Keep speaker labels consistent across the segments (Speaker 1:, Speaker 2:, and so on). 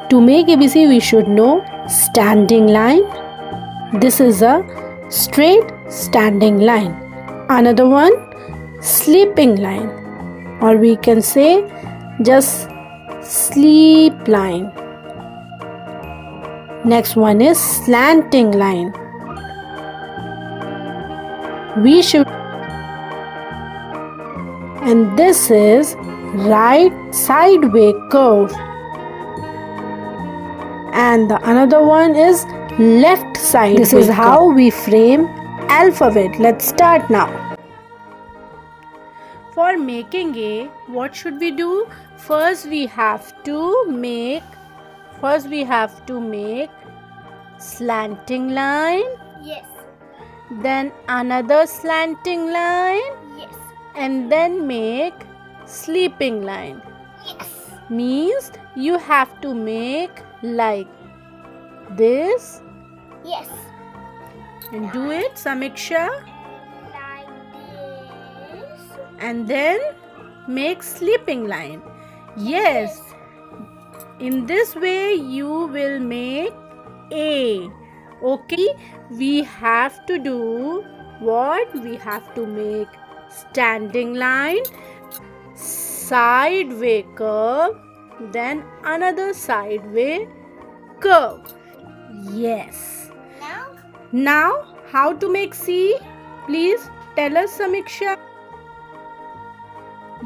Speaker 1: To make ABC, we should know standing line. This is a straight standing line. Another one, sleeping line, or we can say just sleep line. Next one is slanting line. We should, and this is right sideway curve, and the another one is left side. This is how we frame alphabet. Let's start now. For making A, what should we do? First we have to make slanting line.
Speaker 2: Yes.
Speaker 1: Then another slanting line.
Speaker 2: Yes.
Speaker 1: And then make sleeping line.
Speaker 2: Yes.
Speaker 1: Means you have to make like this.
Speaker 2: Yes.
Speaker 1: And do it, Sameeksha.
Speaker 2: Like this.
Speaker 1: And then make sleeping line. Yes. In this way you will make A. Okay. We have to do what? We have to make standing line, sideway curve, then another sideway curve. Yes. Now how to make C? Please tell us, Sameeksha.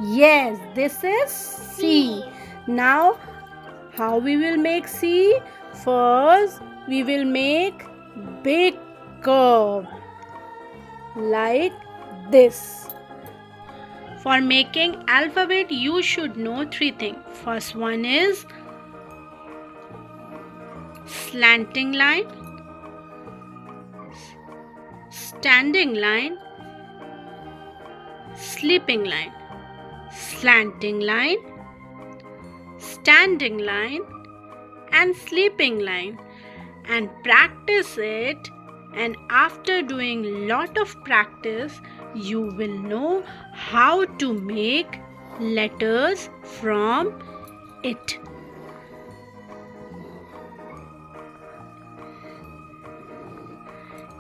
Speaker 1: Yes, this is C. Now how we will make C? First we will make big curve like this. For making alphabet, you should know three things. First one is slanting line, standing line, sleeping line, slanting line, standing line, and sleeping line. And practice it, and after doing lot of practice you will know how to make letters from it.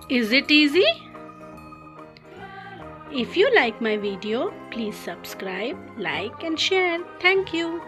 Speaker 1: Is it easy? If you like my video, please subscribe, like and share. Thank you.